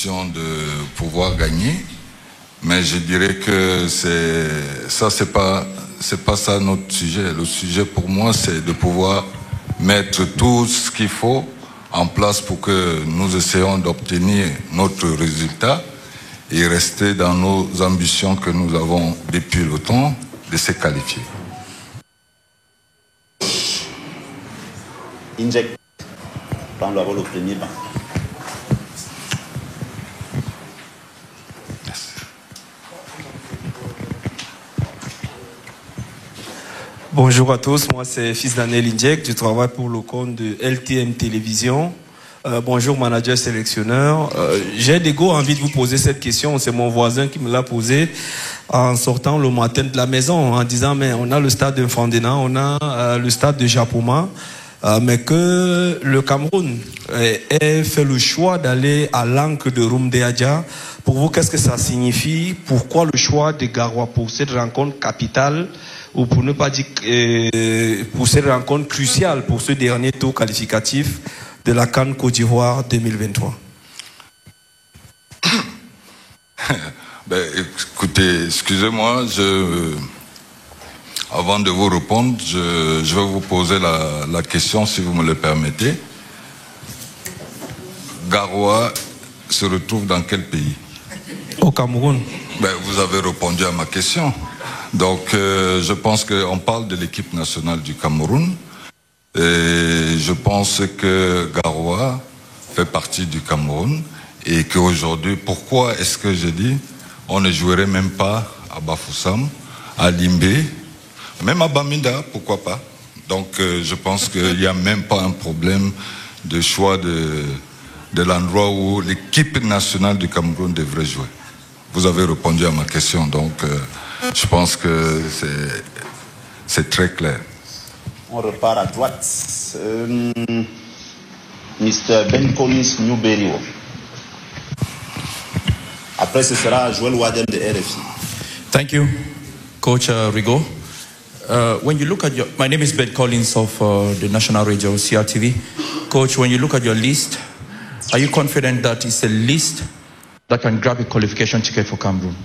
l'ambition de pouvoir gagner, mais je dirais que c'est pas ça notre sujet. Le sujet pour moi, c'est de pouvoir mettre tout ce qu'il faut en place pour que nous essayons d'obtenir notre résultat et rester dans nos ambitions que nous avons depuis le temps de se qualifier. Inject. Prends le rôle au premier banc. Bonjour à tous, moi c'est Fils Daniel Inject, je travaille pour le compte de LTM Télévision. Bonjour manager sélectionneur. J'ai d'égo envie de vous poser cette question, c'est mon voisin qui me l'a posée en sortant le matin de la maison en disant mais on a le stade de Fandena, on a le stade de Japoma, mais que le Cameroun ait fait le choix d'aller à l'encre de Rumdeadja. Pour vous, qu'est-ce que ça signifie? Pourquoi le choix de Garoua pour cette rencontre capitale? Ou pour ne pas dire pour cette rencontre cruciale pour ce dernier tour qualificatif de la CAN Côte d'Ivoire 2023. Écoutez, excusez-moi, avant de vous répondre, je vais vous poser la question si vous me le permettez. Garoua se retrouve dans quel pays? Au Cameroun. Vous avez répondu à ma question. Donc, je pense qu'on parle de l'équipe nationale du Cameroun. Et je pense que Garoua fait partie du Cameroun. Et qu'aujourd'hui, pourquoi est-ce que je dis on ne jouerait même pas à Bafoussam, à Limbé, même à Bamida, pourquoi pas? Donc, je pense qu'il n'y a même pas un problème de choix de l'endroit où l'équipe nationale du Cameroun devrait jouer. Vous avez répondu à ma question, donc je pense que c'est très clair. On repart à droite. Mr. Ben Collins Newberry. Après, ce sera Joël Wadem de RFI. Thank you, Coach Rigo. When you look at my name is Ben Collins of the National Radio CRTV. Coach, when you look at your list, are you confident that it's a list that can grab a qualification ticket for Cameroon?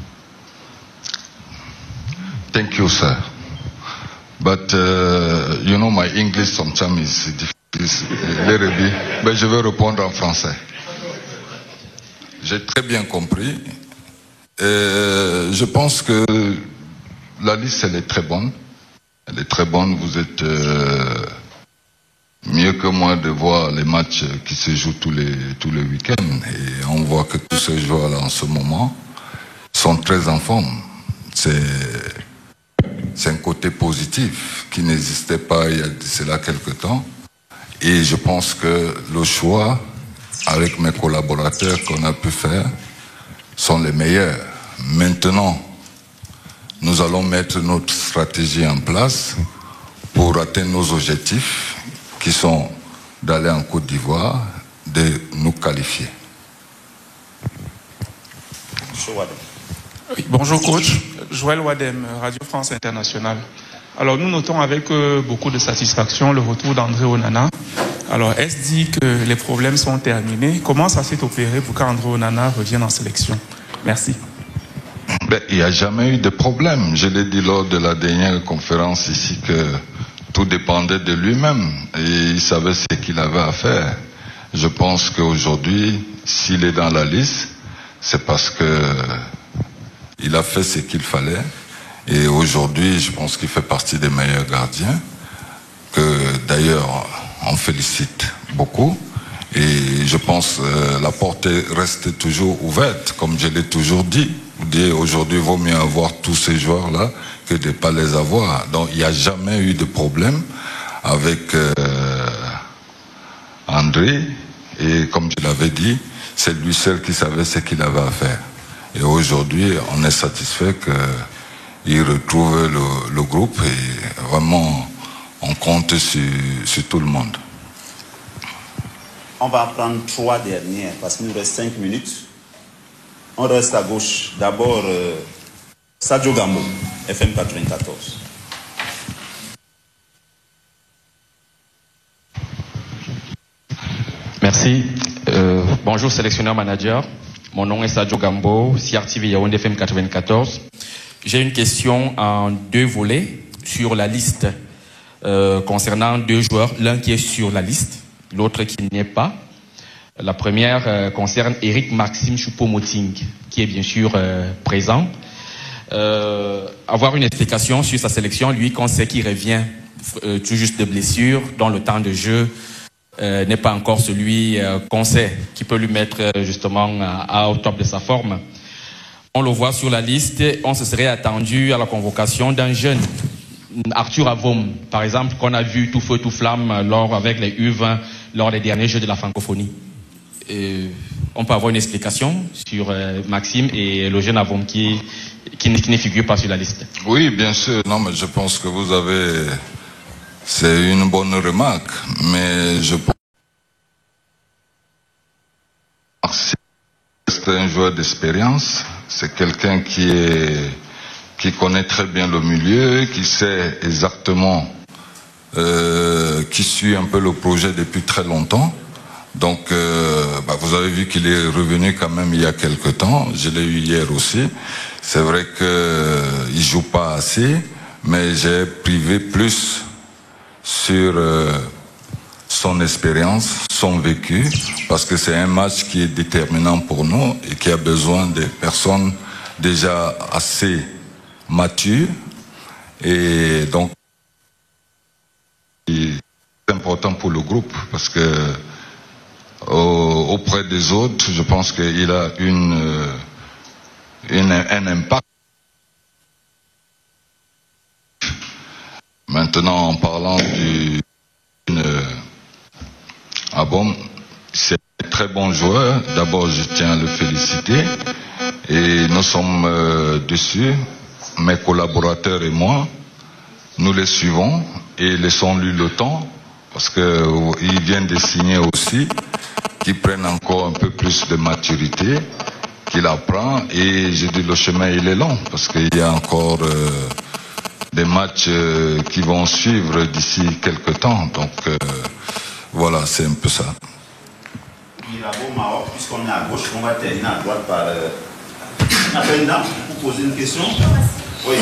Thank you, sir. But you know, my English sometimes is a little bit. Mais je vais répondre en français. J'ai très bien compris. Je pense que la liste, elle est très bonne. Elle est très bonne. Vous êtes mieux que moi de voir les matchs qui se jouent tous les week-ends. Et on voit que tous ces joueurs-là, en ce moment, sont très en forme. C'est un côté positif qui n'existait pas il y a cela quelque temps. Et je pense que le choix, avec mes collaborateurs qu'on a pu faire, sont les meilleurs. Maintenant, nous allons mettre notre stratégie en place pour atteindre nos objectifs qui sont d'aller en Côte d'Ivoire, de nous qualifier. Oui, bonjour coach, Joël Wadem, Radio France Internationale. Alors nous notons avec beaucoup de satisfaction le retour d'André Onana. Alors est-ce dit que les problèmes sont terminés? Comment ça s'est opéré pour qu'André Onana revienne en sélection? Merci. Il n'y a jamais eu de problème. Je l'ai dit lors de la dernière conférence ici que tout dépendait de lui-même et il savait ce qu'il avait à faire. Je pense qu'aujourd'hui, s'il est dans la liste, c'est parce que il a fait ce qu'il fallait. Et aujourd'hui, je pense qu'il fait partie des meilleurs gardiens, que d'ailleurs, on félicite beaucoup. Et je pense que la porte reste toujours ouverte, comme je l'ai toujours dit. Aujourd'hui, il vaut mieux avoir tous ces joueurs-là que de ne pas les avoir. Donc, il n'y a jamais eu de problème avec André. Et comme je l'avais dit, c'est lui seul qui savait ce qu'il avait à faire. Et aujourd'hui, on est satisfait qu'il retrouve le groupe et vraiment, on compte sur tout le monde. On va prendre 3 dernières parce qu'il nous reste 5 minutes. On reste à gauche. D'abord, Sadio Gambo, FM 94. Merci. Bonjour sélectionneur manager. Mon nom est Sadio Gambo, CRTV Yaoundé FM 94. J'ai une question en 2 volets sur la liste concernant 2 joueurs, l'un qui est sur la liste, l'autre qui n'y est pas. La première concerne Eric Maxime Choupo-Moting, qui est bien sûr présent. Avoir une explication sur sa sélection, lui qu'on sait qu'il revient tout juste de blessure, dont le temps de jeu n'est pas encore celui qu'on sait qui peut lui mettre justement au top de sa forme. On le voit sur la liste, on se serait attendu à la convocation d'un jeune, Arthur Avom, par exemple, qu'on a vu tout feu tout flamme avec les U20 lors des derniers Jeux de la francophonie. On peut avoir une explication sur Maxime et le jeune Avom qui ne figure pas sur la liste. Oui, bien sûr. Non, mais je pense que vous avez... C'est une bonne remarque, mais je pense que c'est un joueur d'expérience. C'est quelqu'un qui connaît très bien le milieu, qui sait exactement, qui suit un peu le projet depuis très longtemps. Donc, vous avez vu qu'il est revenu quand même il y a quelque temps. Je l'ai eu hier aussi. C'est vrai qu'il joue pas assez, mais j'ai privé plus sur son expérience, son vécu, parce que c'est un match qui est déterminant pour nous et qui a besoin de personnes déjà assez matures. Et donc, c'est important pour le groupe, parce que auprès des autres, je pense qu'il a un impact. Maintenant, en parlant Avom, c'est un très bon joueur. D'abord, je tiens à le féliciter. Et nous sommes dessus, mes collaborateurs et moi, nous les suivons et laissons-lui le temps, parce qu'il vient de signer aussi, qu'il prenne encore un peu plus de maturité, qu'il apprend. Et je dis, le chemin, il est long, parce qu'il y a encore... des matchs qui vont suivre d'ici quelques temps. Donc, voilà, c'est un peu ça. Mirabeau Maroc, puisqu'on est à gauche, on va terminer à droite par... On appelle une dame pour poser une question. Oui,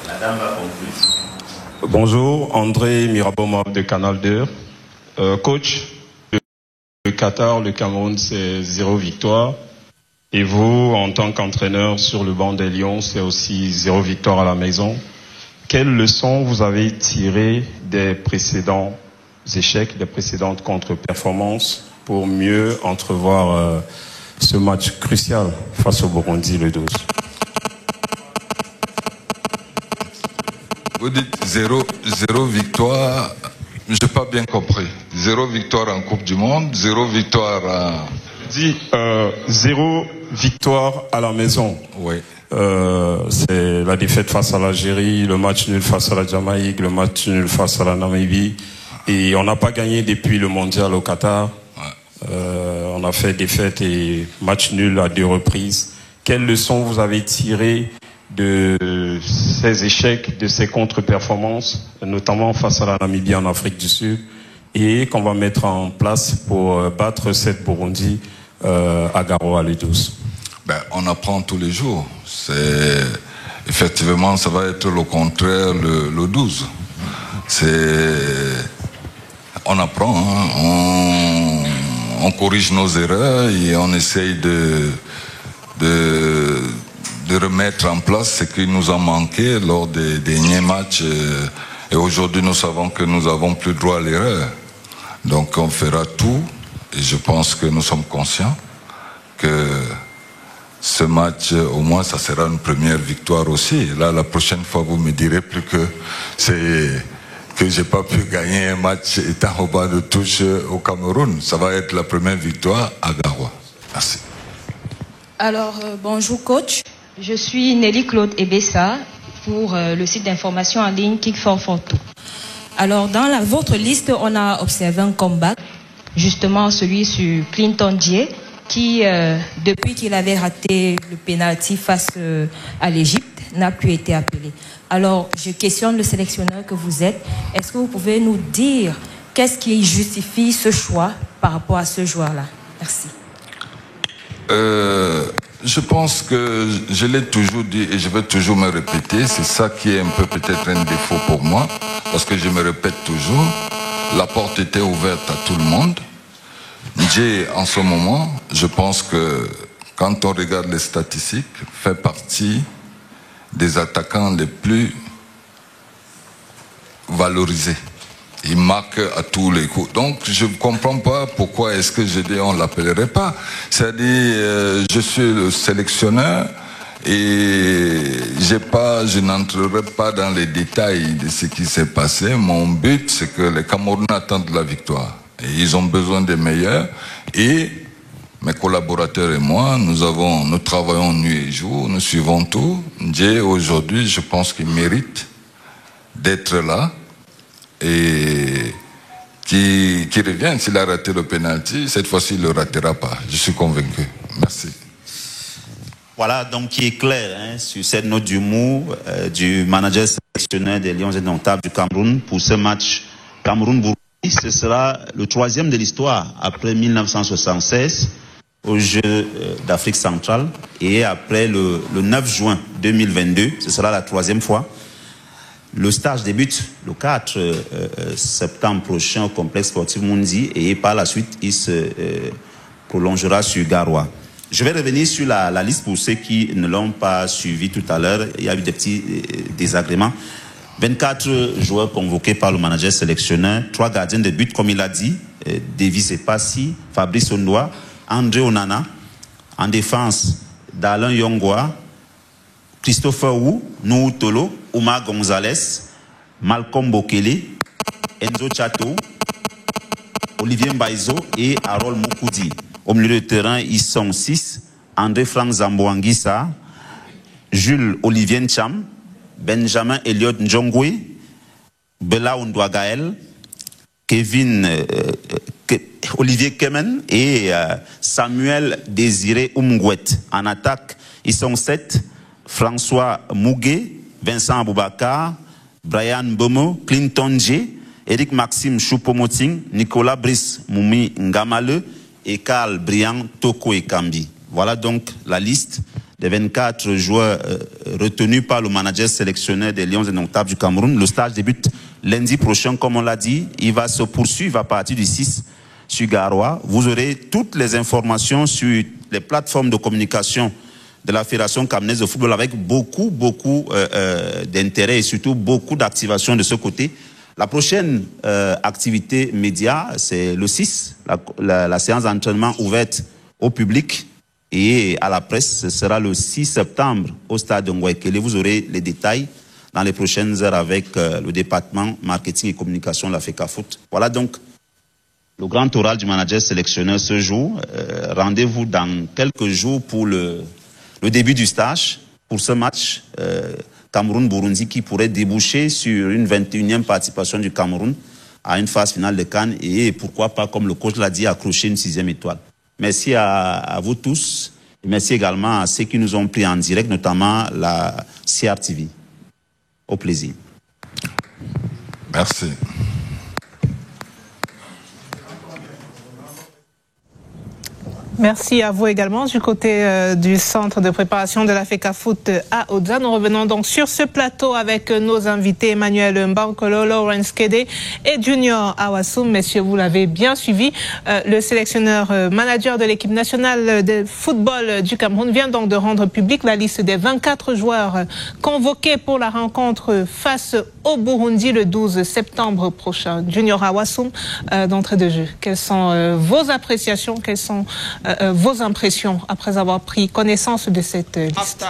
la dame va conclure. Bonjour, André Mirabeau Maroc de Canal 2. Coach, le Qatar, le Cameroun, c'est 0 victoire. Et vous, en tant qu'entraîneur sur le banc des Lions, c'est aussi 0 victoire à la maison. Quelles leçons vous avez tirées des précédents échecs, des précédentes contre-performances pour mieux entrevoir ce match crucial face au Burundi le 12? Vous dites 0 victoire, je n'ai pas bien compris. 0 victoire en Coupe du Monde, 0 victoire en... Je dis 0 victoire à la maison. Oui. C'est la défaite face à l'Algérie, le match nul face à la Jamaïque, le match nul face à la Namibie. Et on n'a pas gagné depuis le mondial au Qatar. Ouais. On a fait défaite et match nul à 2 reprises. Quelles leçons vous avez tirées de ces échecs, de ces contre-performances, notamment face à la Namibie en Afrique du Sud, et qu'on va mettre en place pour battre cette Burundi à Garoua le 12? On apprend tous les jours. Effectivement, ça va être le contraire le 12. On apprend, hein. On corrige nos erreurs et on essaye de remettre en place ce qui nous a manqué lors des derniers matchs. Et aujourd'hui, nous savons que nous n'avons plus droit à l'erreur. Donc, on fera tout. Et je pense que nous sommes conscients que ce match, au moins, ça sera une première victoire aussi. Là, la prochaine fois, vous me direz plus que j'ai pas pu gagner un match étant au bas de touche au Cameroun. Ça va être la première victoire à Garoua. Merci. Alors, bonjour coach. Je suis Nelly Claude Ebessa pour le site d'information en ligne Kick4Foto. Alors, dans votre liste, on a observé un comeback, justement celui sur Clinton Dié, qui, depuis qu'il avait raté le pénalty face à l'Égypte, n'a plus été appelé. Alors, je questionne le sélectionneur que vous êtes. Est-ce que vous pouvez nous dire qu'est-ce qui justifie ce choix par rapport à ce joueur-là? Merci. Je pense que je l'ai toujours dit et je vais toujours me répéter. C'est ça qui est un peu peut-être un défaut pour moi, parce que je me répète toujours. La porte était ouverte à tout le monde. Ndjé, en ce moment, je pense que quand on regarde les statistiques, fait partie des attaquants les plus valorisés. Il marque à tous les coups. Donc, je ne comprends pas pourquoi est-ce que je dis on ne l'appellerait pas. C'est-à-dire, je suis le sélectionneur et je n'entrerai pas dans les détails de ce qui s'est passé. Mon but, c'est que les Camerounais attendent la victoire. Et ils ont besoin des meilleurs. Et mes collaborateurs et moi, nous travaillons nuit et jour, nous suivons tout. Ndjé, aujourd'hui, je pense qu'il mérite d'être là. Et qui revient, s'il a raté le penalty, cette fois-ci il ne le ratera pas. Je suis convaincu. Merci. Voilà, donc qui est clair sur cette note d'humour du manager sélectionneur des Lions indomptables du Cameroun pour ce match Cameroun-Burundi. Ce sera le 3e de l'histoire après 1976 aux Jeux d'Afrique centrale et après le 9 juin 2022, ce sera la 3e fois. Le stage débute le 4 septembre prochain au complexe sportif Mundi et par la suite, il se prolongera sur Garoua. Je vais revenir sur la liste pour ceux qui ne l'ont pas suivi tout à l'heure. Il y a eu des petits désagréments. 24 joueurs convoqués par le manager sélectionneur, 3 gardiens de but, comme il a dit, Davis Epassi, Fabrice Ondoa, André Onana. En défense, Dallin Yongwa, Christopher Wu, Nou Tolo, Oumar Gonzalez, Malcolm Bokele, Enzo Chato, Olivier Mbaizo et Harold Moukoudi. Au milieu de terrain, ils sont 6. André Frank Zamboanguissa, Jules Olivier Ncham, Benjamin Elliot Njongwe, Bella Ondouagael, Olivier Kemen et Samuel Désiré Oumgouet. En attaque, ils sont 7. François Mougué, Vincent Aboubakar, Brian Bomo, Clinton J, Eric Maxime Choupo-Moting, Nicolas Brice Moumi Ngamale et Karl Brian Toko Ekambi. Voilà donc la liste des 24 joueurs retenus par le manager sélectionneur des Lions indomptables du Cameroun. Le stage débute lundi prochain, comme on l'a dit. Il va se poursuivre à partir du 6 sur Garoua. Vous aurez toutes les informations sur les plateformes de communication de la Fédération camerounaise de football avec beaucoup d'intérêt et surtout beaucoup d'activation de ce côté. La prochaine activité média, c'est le 6, la séance d'entraînement ouverte au public et à la presse. Ce sera le 6 septembre au stade de Ngouaikele. Vous aurez les détails dans les prochaines heures avec le département marketing et communication de la FECAFOOT. Voilà donc le grand oral du manager sélectionneur ce jour. Rendez-vous dans quelques jours pour le début du stage pour ce match Cameroun-Burundi qui pourrait déboucher sur une 21e participation du Cameroun à une phase finale de CAN et pourquoi pas, comme le coach l'a dit, accrocher une 6e étoile. Merci à vous tous et merci également à ceux qui nous ont pris en direct, notamment la CRTV. Au plaisir. Merci. Merci à vous également. Du côté du centre de préparation de la FECAFOOT à Odza, nous revenons donc sur ce plateau avec nos invités Emmanuel Mbankolo, Lawrence Kede et Junior Awasoum. Messieurs, vous l'avez bien suivi. Le sélectionneur manager de l'équipe nationale de football du Cameroun vient donc de rendre publique la liste des 24 joueurs convoqués pour la rencontre face au Burundi le 12 septembre prochain. Junior Awasoum, d'entrée de jeu, quelles sont vos appréciations, quelles sont vos impressions après avoir pris connaissance de cette liste?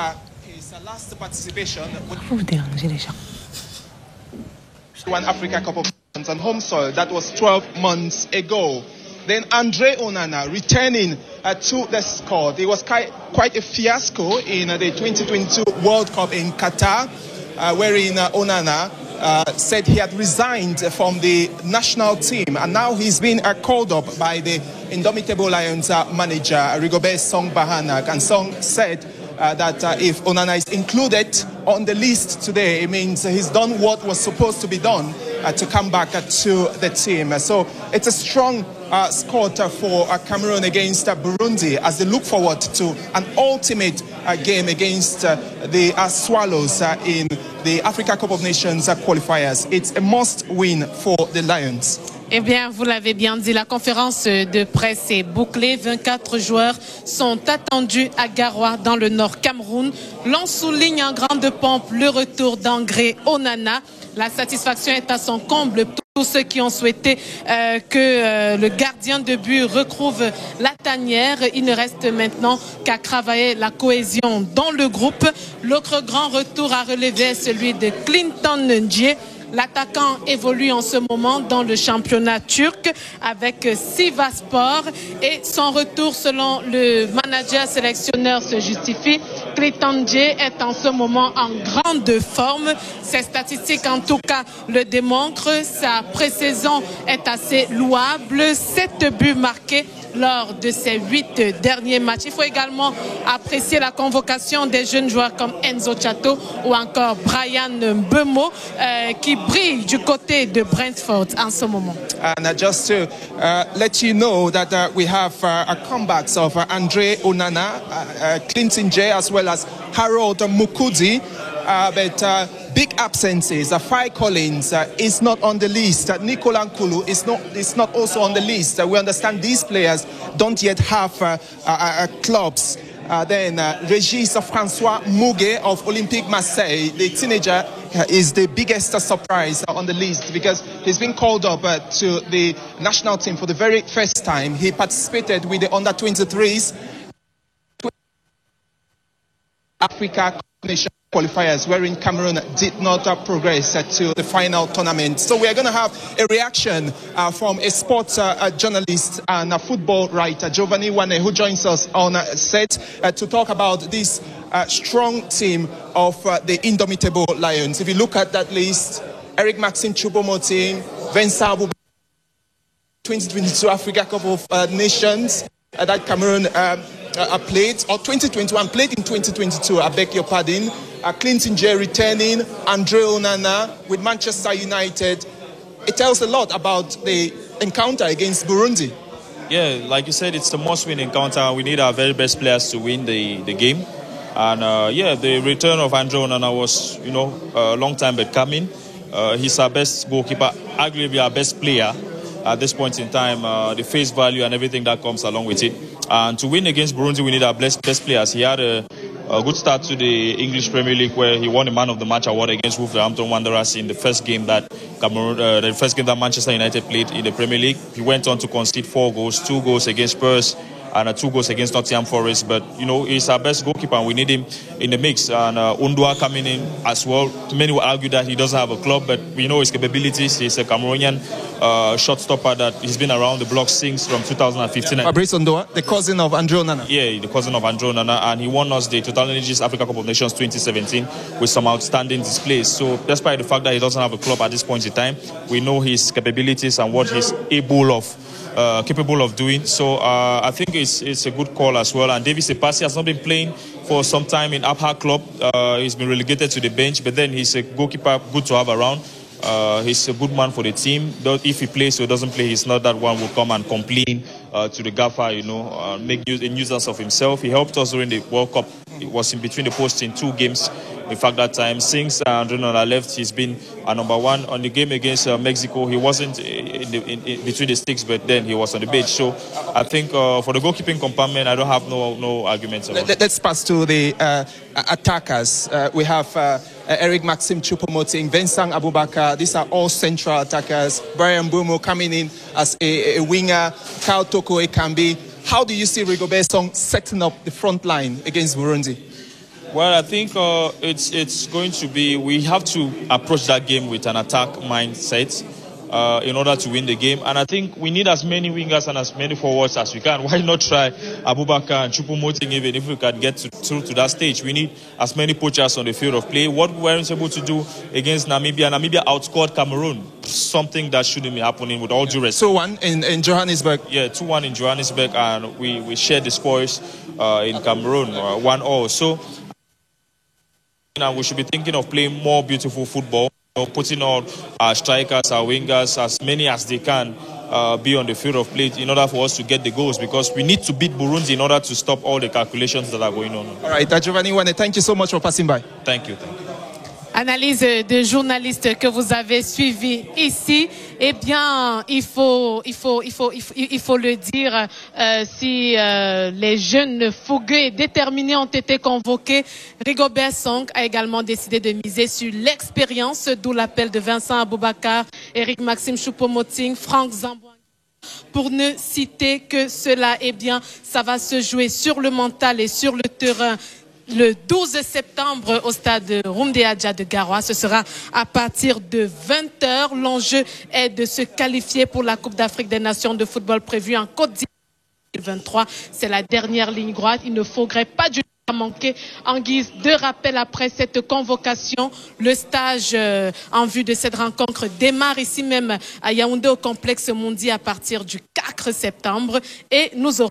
Vous dérangez les gens. One Africa Cup of Nations on home soil, that was 12 months ago. Then Andre Onana returning to the squad. It was quite a fiasco in the 2022 World Cup in Qatar, wherein Onana said he had resigned from the national team, and now he's been called up by the Indomitable Lions manager Rigobert Song Bahanak. And Song said that if Onana is included on the list today, it means he's done what was supposed to be done to come back to the team. So it's a strong scored for Cameroon against Burundi as they look forward to an ultimate game against the Swallows in the Africa Cup of Nations qualifiers. It's a must-win for the Lions. Eh bien, vous l'avez bien dit, la conférence de presse est bouclée. 24 joueurs sont attendus à Garoua, dans le Nord Cameroun. L'on souligne en grande pompe le retour d'André Onana. La satisfaction est à son comble. Tous ceux qui ont souhaité que le gardien de but retrouve la tanière. Il ne reste maintenant qu'à travailler la cohésion dans le groupe. L'autre grand retour à relever est celui de Clinton Ndjie. L'attaquant évolue en ce moment dans le championnat turc avec Sivasspor et son retour selon le manager sélectionneur se justifie. Clinton Ndjie est en ce moment en grande forme. Ses statistiques en tout cas le démontrent. Sa pré-saison est assez louable. 7 buts marqués lors de ces 8 derniers matchs. Il faut également apprécier la convocation des jeunes joueurs comme Enzo Chato ou encore Brian Mbeumo qui brillent du côté de Brentford en ce moment. And just to let you know that we have a comebacks of Andre Onana, Clinton Ndjie as well as Harold Mukudi. But big absences. Fai Collins is not on the list. Nicola Nkulu is not also on the list. We understand these players don't yet have clubs. Then Régis François Mouguet of Olympique Marseille, the teenager, is the biggest surprise on the list because he's been called up to the national team for the very first time. He participated with the under-23s Africa Nation qualifiers, wherein Cameroon did not progress to the final tournament. So we are going to have a reaction from a sports journalist and a football writer, Giovanni Wane, who joins us on set to talk about this strong team of the indomitable Lions. If you look at that list, Eric Maxime Choupo-Moting, Vincent Aboubakar, 2022 Africa Cup of Nations that Cameroon played, or 2021 played in 2022, I beg your pardon. Clinton Ndjie returning, Andre Onana with Manchester United. It tells a lot about the encounter against Burundi. Yeah, like you said, it's the must-win encounter. We need our very best players to win the game. And yeah, the return of Andre Onana was, a long time but coming. He's our best goalkeeper, arguably our best player at this point in time. The face value and everything that comes along with it. And to win against Burundi, we need our best players. He had a good start to the English Premier League where he won the Man of the Match award against Wolverhampton Wanderers in the first game that Manchester United played in the Premier League. He went on to concede 4 goals, 2 goals against Spurs and 2 goals against Nottingham Forest. But, he's our best goalkeeper and we need him in the mix. And Undua coming in as well. Many will argue that he doesn't have a club, but we know his capabilities. He's a Cameroonian shot stopper that he's been around the block since from 2015. Fabrice Undua, the cousin of Andre Onana. Yeah, the cousin of Andre Onana. And he won us the Total Energies Africa Cup of Nations 2017 with some outstanding displays. So despite the fact that he doesn't have a club at this point in time, we know his capabilities and what he's capable of doing. So I think it's a good call as well. And Davis Epasi has not been playing for some time in Abha Club. He's been relegated to the bench, but then he's a goalkeeper good to have around. He's a good man for the team. If he plays or doesn't play, he's not that one who will come and complain to the gaffer, make a nuisance of himself. He helped us during the World Cup. It was in between the posts in 2 games. In fact, that time, since Andre Onana left, he's been number 1. On the game against Mexico, he wasn't in between the sticks, but then he was on the bench. So I think for the goalkeeping compartment, I don't have no arguments about it. Let's pass to the attackers. We have Eric Maxime Choupo-Moting, Vincent Aboubakar. These are all central attackers. Brian Mbeumo coming in as a winger. Kyle Toko Ekambi. How do you see Rigobert Song setting up the front line against Burundi? Well, I think it's going to be, we have to approach that game with an attack mindset in order to win the game. And I think we need as many wingers and as many forwards as we can. Why not try Aboubakar and Choupo-Moting even if we can get through to that stage? We need as many poachers on the field of play. What we weren't able to do against Namibia outscored Cameroon. Something that shouldn't be happening with all due respect. 2-1 in Johannesburg. Yeah, 2-1 in Johannesburg, and we shared the spoils in Cameroon, 1-0. So now we should be thinking of playing more beautiful football, putting on our strikers, our wingers, as many as they can be on the field of play in order for us to get the goals, because we need to beat Burundi in order to stop all the calculations that are going on. All right, Giovanni Wane, thank you so much for passing by. Thank you. Analyse de journalistes que vous avez suivi ici. Eh bien, il faut le dire, si les jeunes fougueux et déterminés ont été convoqués, Rigobert Song a également décidé de miser sur l'expérience, d'où l'appel de Vincent Aboubakar, Eric Maxime Choupo-Moting, Franck Zamboang. Pour ne citer que cela, eh bien, ça va se jouer sur le mental et sur le terrain. Le 12 septembre au stade Rumdeadja de Garoua, ce sera à partir de 20h. L'enjeu est de se qualifier pour la Coupe d'Afrique des Nations de football prévue en Côte d'Ivoire 2023. C'est la dernière ligne droite. Il ne faudrait pas du tout manquer. En guise de rappel, après cette convocation, le stage en vue de cette rencontre démarre ici même à Yaoundé au complexe Mundi à partir du 4 septembre et nous aurons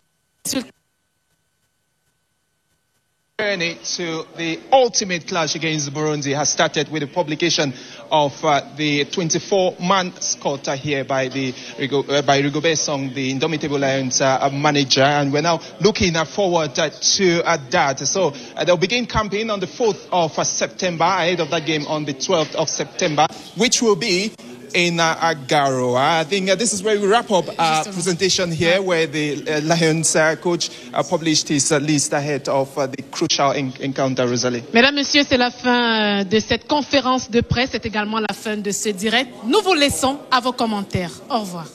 journey to the ultimate clash against Burundi has started with the publication of the 24-man squad here by Rigobert Song, the Indomitable Lions manager, and we're now looking forward to that. So they'll begin campaign on the 4th of September, ahead of that game on the 12th of September, which will be in Garoua. I think this is where we wrap up our presentation here, where the Lions coach published his list ahead of the crucial encounter, Rosalie. Mesdames, Messieurs, c'est la fin de cette conférence de presse. C'est également la fin de ce direct. Nous vous laissons à vos commentaires. Au revoir.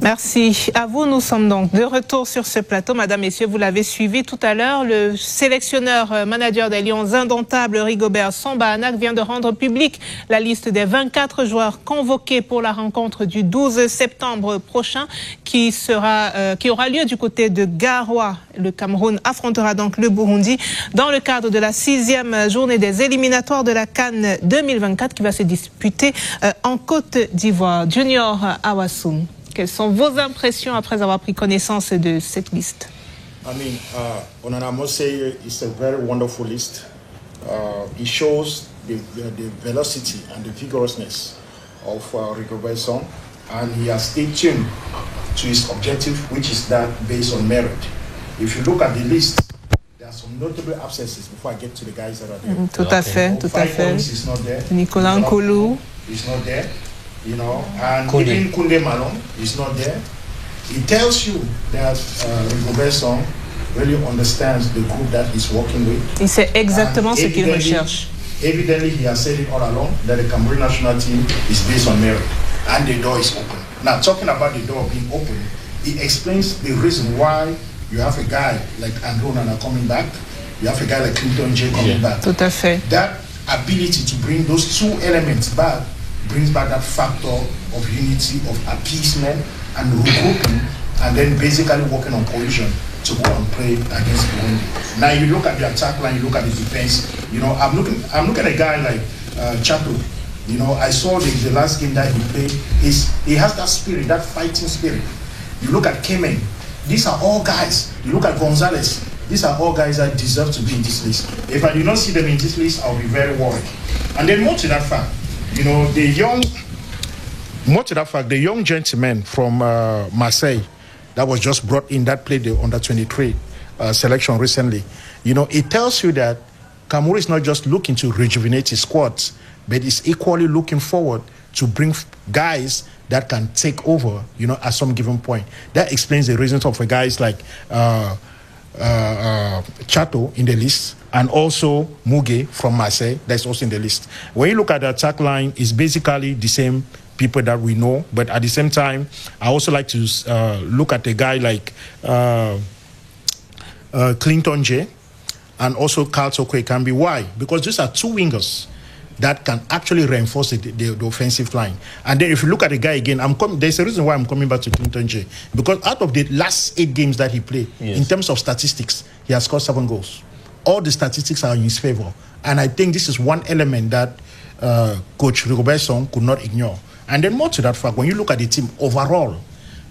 Merci à vous. Nous sommes donc de retour sur ce plateau. Madame, Messieurs, vous l'avez suivi tout à l'heure. Le sélectionneur manager des Lions indomptables, Rigobert Song-Bahanak, vient de rendre public la liste des 24 joueurs convoqués pour la rencontre du 12 septembre prochain qui aura lieu du côté de Garoua. Le Cameroun affrontera donc le Burundi dans le cadre de la 6e journée des éliminatoires de la CAN 2024 qui va se disputer en Côte d'Ivoire. Junior Awasoum, quelles sont vos impressions après avoir pris connaissance de cette liste? Onana must say it's a very wonderful list. It shows the velocity and the vigorousness of Rigobert Song, and he has stayed tuned to his objective, which is that based on merit. If you look at the list, there are some notable absences before I get to the guys that are there. Tout à fait, tout à fait. Is not there. Nicolas Nkoulou is not there. You know, and even Kunde Malone is not there. It tells you that Rigobert Song really understands the group that he's working with. Il sait exactement ce qu'il recherche. Evidently, he has said it all along that the Cameroon national team is based on merit, and the door is open. Now, talking about the door being open, he explains the reason why you have a guy like Andre Onana coming back, you have a guy like Clinton J coming back. Tout à fait. That ability to bring those two elements back brings back that factor of unity, of appeasement and regrouping, and then basically working on cohesion to go and play against Burundi. Now you look at the attack line, you look at the defense. You know, I'm looking at a guy like Chato. You know, I saw the last game that he played. He has that spirit, that fighting spirit. You look at Kemen. These are all guys. You look at Gonzalez. These are all guys that deserve to be in this list. If I do not see them in this list, I'll be very worried. And then more to that fact, you know, the young gentleman from Marseille that was just brought in, that played the under-23 selection recently, you know, it tells you that Cameroon is not just looking to rejuvenate his squads, but is equally looking forward to bring guys that can take over, you know, at some given point. That explains the reasons of guys like Chato in the list, and also Muge from Marseille, that's also in the list. When you look at the attack line, it's basically the same people that we know, but at the same time, I also like to look at a guy like Clinton J and also Carl Tokwe Kambi. Why? Because these are two wingers that can actually reinforce the offensive line. And then if you look at the guy again, there's a reason why I'm coming back to Clinton J. Because out of the last 8 games that he played, in terms of statistics, he has scored 7 goals. All the statistics are in his favor. And I think this is one element that Coach Rigobert Song could not ignore. And then more to that fact, when you look at the team overall,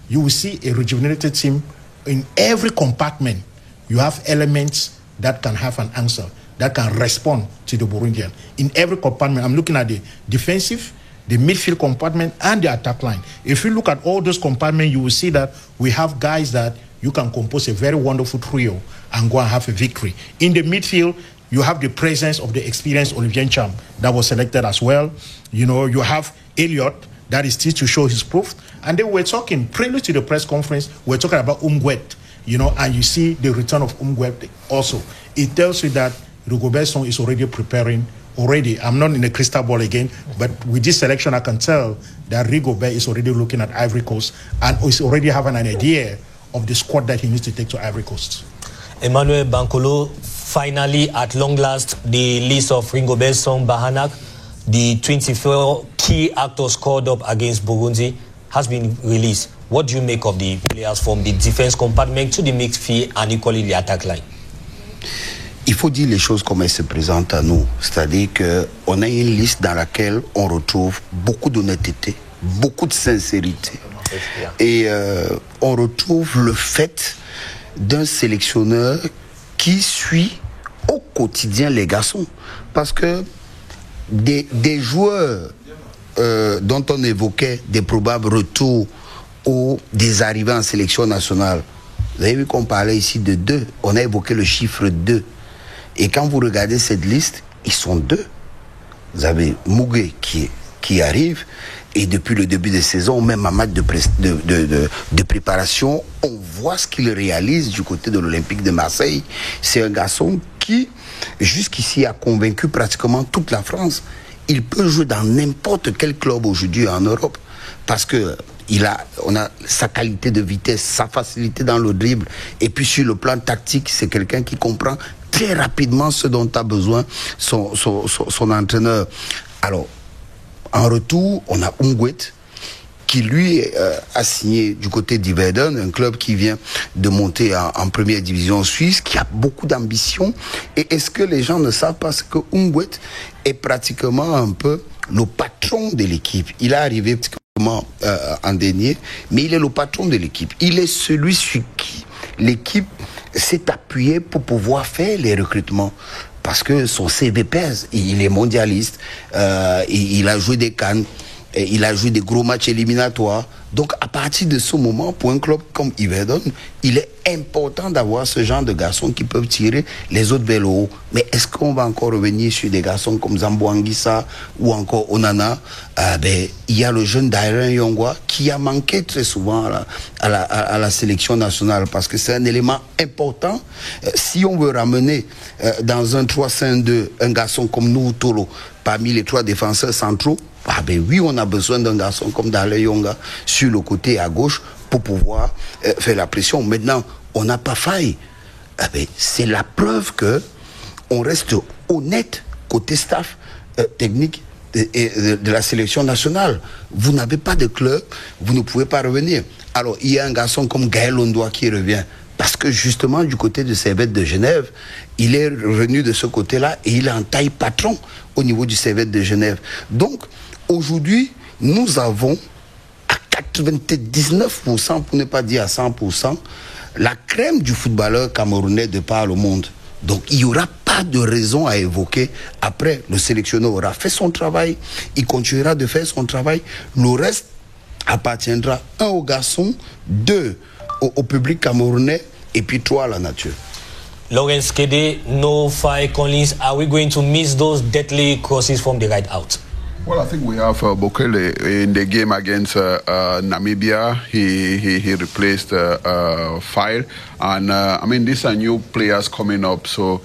you will see a rejuvenated team. In every compartment, you have elements that can have an answer, that can respond to the Burundian. In every compartment, I'm looking at the defensive, the midfield compartment, and the attack line. If you look at all those compartments, you will see that we have guys that you can compose a very wonderful trio and go and have a victory. In the midfield, you have the presence of the experienced Olivier Cham that was selected as well. You know, you have Elliot that is still to show his proof. And then we're talking, prelude to the press conference, we're talking about Umguet, you know, and you see the return of Umguet also. It tells you that Rigobert Song is already preparing. I'm not in the crystal ball again, but with this selection, I can tell that Rigobert is already looking at Ivory Coast and is already having an idea of the squad that he needs to take to Ivory Coast. Emmanuel Bankolo, finally, at long last, the list of Rigobert Song Bahanak, the 24 key actors called up against Burundi, has been released. What do you make of the players from the defense compartment to the midfield and equally the attack line? Il faut dire les choses comme elles se présentent à nous. C'est-à-dire qu'on a une liste dans laquelle on retrouve beaucoup d'honnêteté, beaucoup de sincérité. Et on retrouve le fait d'un sélectionneur qui suit au quotidien les garçons. Parce que des joueurs dont on évoquait des probables retours ou des arrivées en sélection nationale, vous avez vu qu'on parlait ici de 2. On a évoqué le chiffre 2. Et quand vous regardez cette liste, ils sont 2. Vous avez Mugué qui arrive, et depuis le début de saison, même en match de préparation, on voit ce qu'il réalise du côté de l'Olympique de Marseille. C'est un garçon qui, jusqu'ici, a convaincu pratiquement toute la France. Il peut jouer dans n'importe quel club aujourd'hui en Europe, parce que on a sa qualité de vitesse, sa facilité dans le dribble, et puis sur le plan tactique, c'est quelqu'un qui comprend très rapidement ce dont a besoin son entraîneur. Alors, en retour, on a Umguet, qui lui a signé du côté d'Iverdon, un club qui vient de monter en première division suisse, qui a beaucoup d'ambition. Et est-ce que les gens ne savent pas que Umguet est pratiquement un peu le patron de l'équipe? Il est arrivé en dernier, mais il est le patron de l'équipe. Il est celui sur qui l'équipe s'est appuyée pour pouvoir faire les recrutements. Parce que son CV pèse. Il est mondialiste, il a joué des CAN, il a joué des gros matchs éliminatoires. Donc à partir de ce moment, pour un club comme Yverdon, il est important d'avoir ce genre de garçons qui peuvent tirer les autres vers le haut. Mais est-ce qu'on va encore revenir sur des garçons comme Zambo Anguissa ou encore Onana? Il y a le jeune Dairon Yongwa qui a manqué très souvent à la sélection nationale, parce que c'est un élément important. Si on veut ramener dans un 3-5-2 un garçon comme Noutolo parmi les 3 défenseurs centraux, oui, on a besoin d'un garçon comme Dale Yonga sur le côté à gauche pour pouvoir faire la pression. Maintenant, on n'a pas failli. C'est la preuve que on reste honnête côté staff technique de la sélection nationale. Vous n'avez pas de club, vous ne pouvez pas revenir. Alors, il y a un garçon comme Gaël Ondoa qui revient. Parce que justement, du côté de Servette de Genève, il est revenu de ce côté-là et il est en taille patron au niveau du Servette de Genève. Donc, aujourd'hui, nous avons à 99%, pour ne pas dire à 100%, la crème du footballeur camerounais de par le monde. Donc, il n'y aura pas de raison à évoquer. Après, le sélectionneur aura fait son travail, il continuera de faire son travail. Le reste appartiendra, 1 aux garçons, 2 au public camerounais, et puis 3 à la nature. Lawrence Kede, no Faye Collins, are we going to miss those deadly crosses from the right out? Well, I think we have Bokele in the game against Namibia. He replaced Faye, and I mean, these are new players coming up, so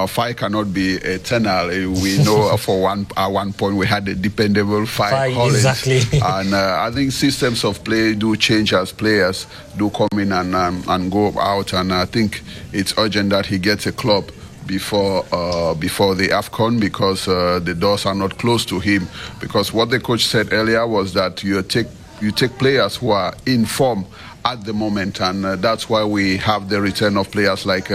Faye cannot be eternal. We know at one point we had a dependable Faye Collins, exactly. And I think systems of play do change as players do come in and go out, and I think it's urgent that he gets a club before the AFCON, because the doors are not closed to him. Because what the coach said earlier was that you take players who are in form at the moment, and that's why we have the return of players like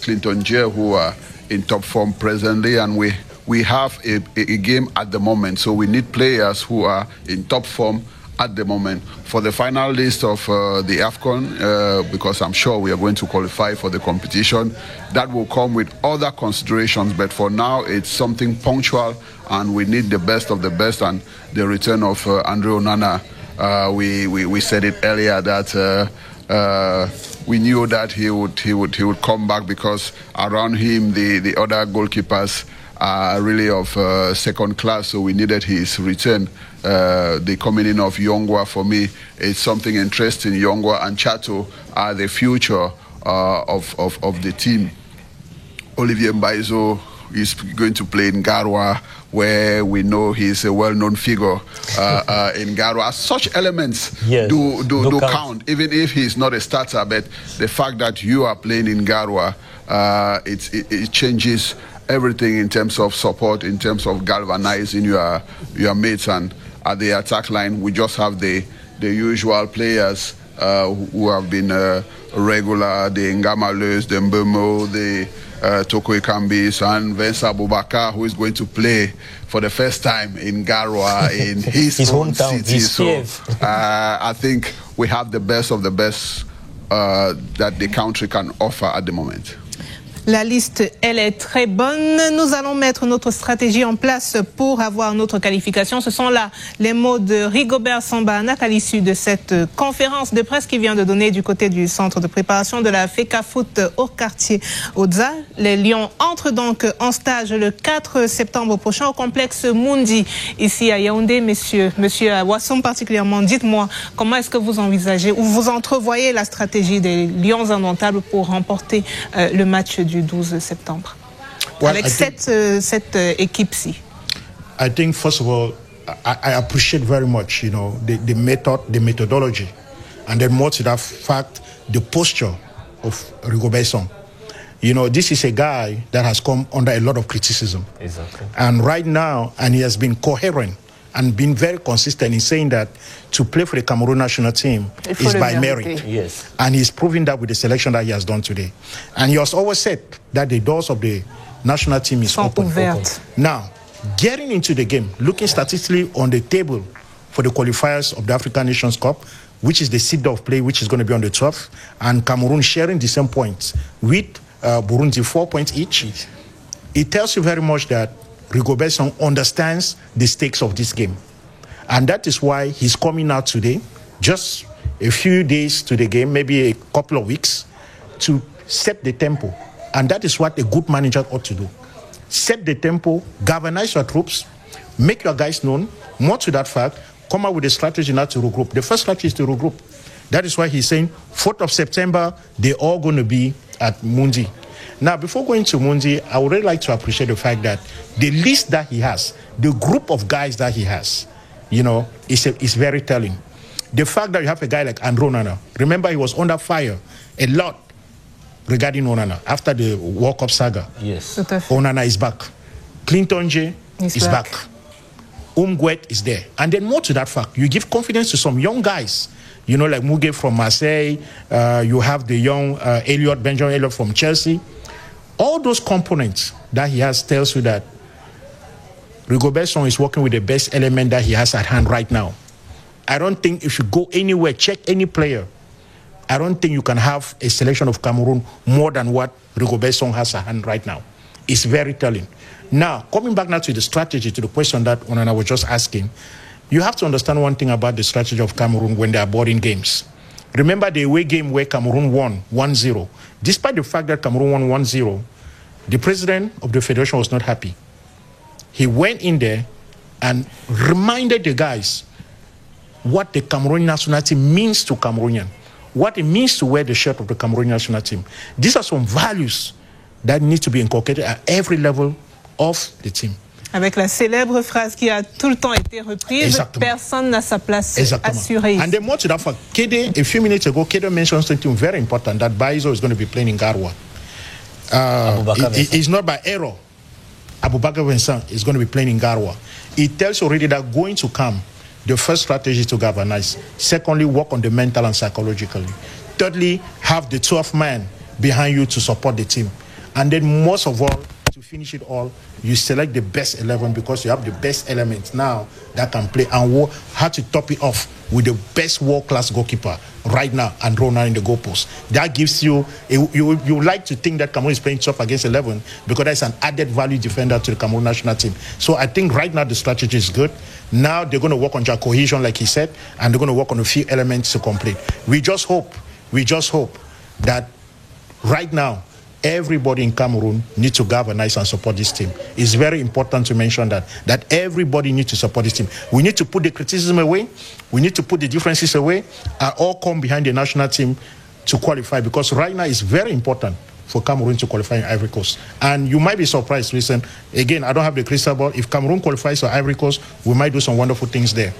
Clinton Jere, who are in top form presently, and we have a game at the moment, so we need players who are in top form at the moment. For the final list of the AFCON, because I'm sure we are going to qualify for the competition, that will come with other considerations, but for now it's something punctual and we need the best of the best, and the return of Andre Onana, we said it earlier that we knew that he would come back, because around him the other goalkeepers are really of second class, so we needed his return. The coming in of Yongwa, for me, is something interesting. Yongwa and Chato are the future of the team. Olivier Mbaizo is going to play in Garoua, where we know he's a well-known figure in Garoua. Such elements do count, even if he's not a starter. But the fact that you are playing in Garoua, it changes everything in terms of support, in terms of galvanizing your mates. And at the attack line, we just have the usual players who have been regular, the Ngamalus, the Mbemo, the Toko Ekambis, and Vincent Aboubakar, who is going to play for the first time in Garoua, in his own hometown, city. So I think we have the best of the best that the country can offer at the moment. La liste, elle est très bonne. Nous allons mettre notre stratégie en place pour avoir notre qualification. Ce sont là les mots de Rigobert Sambahanac à l'issue de cette conférence de presse qu'il vient de donner du côté du centre de préparation de la FECAFOOT au quartier Oza. Les Lions entrent donc en stage le 4 septembre prochain au complexe Mundi, ici à Yaoundé. Monsieur Awassoum particulièrement, dites-moi, comment est-ce que vous envisagez ou vous entrevoyez la stratégie des Lions indomptables pour remporter le match du 12 septembre, avec cette équipe-ci? I think, first of all, I appreciate very much, the method, the methodology, and then more to that fact, the posture of Rigobert Song. This is a guy that has come under a lot of criticism. Exactly. And right now, and he has been coherent and been very consistent in saying that to play for the Cameroon national team is by merit. Yes. And he's proving that with the selection that he has done today. And he has always said that the doors of the national team is open. Now, getting into the game, looking statistically on the table for the qualifiers of the African Nations Cup, which is the seed of play, which is going to be on the 12th, and Cameroon sharing the same points with Burundi, 4 points each. It tells you very much that Rigobert Song understands the stakes of this game. And that is why he's coming out today, just a few days to the game, maybe a couple of weeks, to set the tempo. And that is what a good manager ought to do. Set the tempo, galvanize your troops, make your guys known. More to that fact, come up with a strategy not to regroup. The first strategy is to regroup. That is why he's saying 4th of September, they're all going to be at Mundi. Now, before going to Mundi, I would really like to appreciate the fact that the list that he has, the group of guys that he has, is very telling. The fact that you have a guy like Andre Onana, remember he was under fire a lot regarding Onana after the World Cup saga. Yes. Onana is back. Clinton J is back. Umgwet is there. And then more to that fact, you give confidence to some young guys, like Muge from Marseille, you have the young Benjamin Elliott from Chelsea. All those components that he has tells you that Rigobert Song is working with the best element that he has at hand right now. I don't think if you go anywhere, check any player, I don't think you can have a selection of Cameroon more than what Rigobert Song has at hand right now. It's very telling. Now, coming back now to the strategy, to the question that Onana was just asking, you have to understand one thing about the strategy of Cameroon when they are boarding games. Remember the away game where Cameroon won 1-0. Despite the fact that Cameroon won 1-0, the president of the federation was not happy. He went in there and reminded the guys what the Cameroon national team means to Cameroonian, what it means to wear the shirt of the Cameroon national team. These are some values that need to be inculcated at every level of the team. Avec la célèbre phrase qui a tout le temps été reprise, personne n'a sa place assurée. And then more to that fact, Kede, a few minutes ago, Kede mentioned something very important, that Baizo is going to be playing in Garoua. It's not by error. Aboubakar Vincent is going to be playing in Garoua. It tells you already that going to come, the first strategy is to galvanize. Secondly, work on the mental and psychologically. Thirdly, have the 12th man behind you to support the team. And then most of all, to finish it all, you select the best 11 because you have the best elements now that can play, and how to top it off with the best world-class goalkeeper right now, and Rona in the goalpost. That gives you, you like to think that Cameroon is playing tough against 11 because that's an added value defender to the Cameroon national team. So I think right now the strategy is good. Now they're going to work on their cohesion, like he said, and they're going to work on a few elements to complete. We just hope that right now, everybody in Cameroon needs to galvanize and support this team. It's very important to mention that everybody needs to support this team. We need to put the criticism away. We need to put the differences away and all come behind the national team to qualify, because right now it's very important for Cameroon to qualify in Ivory Coast. And you might be surprised, listen, again, I don't have the crystal ball. If Cameroon qualifies for Ivory Coast, we might do some wonderful things there.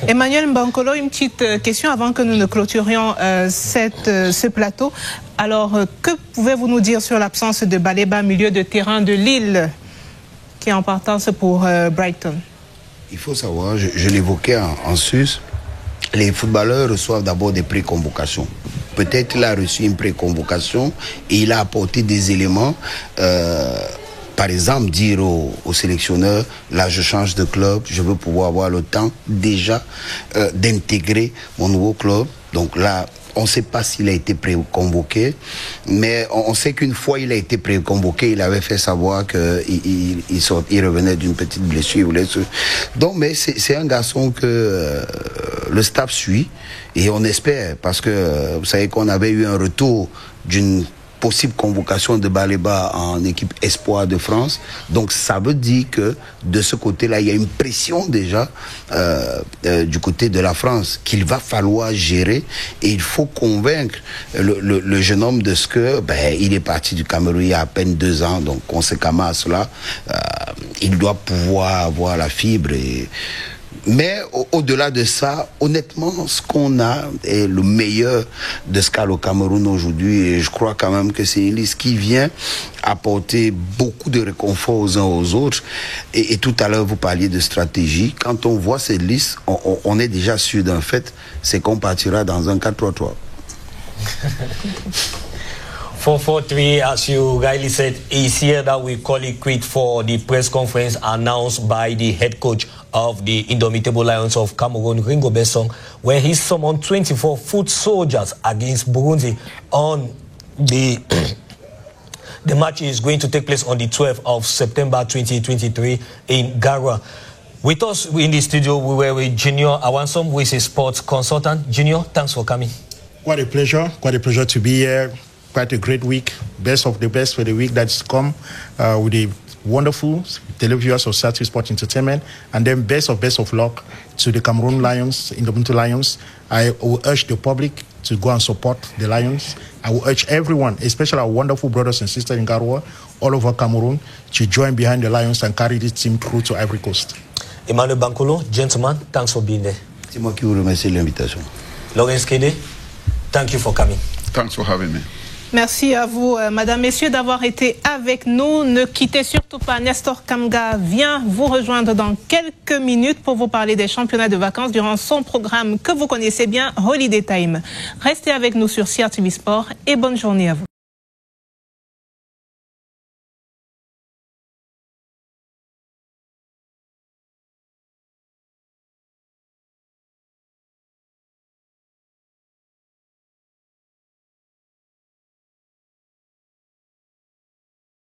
Emmanuel Mbankolo, une petite question avant que nous ne clôturions ce plateau. Alors, que pouvez-vous nous dire sur l'absence de Baleba, milieu de terrain de Lille, qui est en partance pour Brighton? Il faut savoir, je l'évoquais en sus, les footballeurs reçoivent d'abord des pré-convocations. Peut-être qu'il a reçu une pré-convocation et il a apporté des éléments. Par exemple, dire au sélectionneur, là je change de club, je veux pouvoir avoir le temps déjà d'intégrer mon nouveau club. Donc là, on ne sait pas s'il a été pré-convoqué, mais on sait qu'une fois il a été pré-convoqué, il avait fait savoir qu'il revenait d'une petite blessure. Donc, mais c'est un garçon que le staff suit et on espère, parce que vous savez qu'on avait eu un retour d'une possible convocation de Baleba en équipe espoir de France. Donc ça veut dire que de ce côté-là, il y a une pression déjà du côté de la France qu'il va falloir gérer, et il faut convaincre le jeune homme de ce que il est parti du Cameroun il y a à peine 2 ans, donc conséquemment à cela, il doit pouvoir avoir la fibre. Mais au-delà de ça, honnêtement, ce qu'on a est le meilleur de ce qu'a le Cameroun aujourd'hui. Et je crois quand même que c'est une liste qui vient apporter beaucoup de réconfort aux uns aux autres. Et tout à l'heure, vous parliez de stratégie. Quand on voit cette liste, on est déjà sûr d'un fait, c'est qu'on partira dans un 4-3-3. 4-4-3, as you rightly said, is here that we call it quit for the press conference announced by the head coach of the Indomitable Lions of Cameroon, Ringo Bessong, where he summoned 24 foot soldiers against Burundi on the match is going to take place on the 12th of September 2023 in Garua. With us in the studio, we were with Junior Awansom, who is a sports consultant. Junior, thanks for coming. Quite a pleasure to be here. Quite a great week, best of the best for the week that's come, with the wonderful televiewers of Saturday Sport Entertainment, and then best of luck to the Cameroon Lions, Indomitable Lions. I will urge the public to go and support the Lions. I will urge everyone, especially our wonderful brothers and sisters in Garoua, all over Cameroon, to join behind the Lions and carry this team through to Ivory Coast. Emmanuel Mbankolo, gentlemen, thanks for being there. C'est moi qui vous remercie de l'invitation. Lawrence Kede, thank you for coming. Thanks for having me. Merci à vous, Madame, Messieurs, d'avoir été avec nous. Ne quittez surtout pas. Nestor Kamga vient vous rejoindre dans quelques minutes pour vous parler des championnats de vacances durant son programme que vous connaissez bien, Holiday Time. Restez avec nous sur CRTV Sport et bonne journée à vous.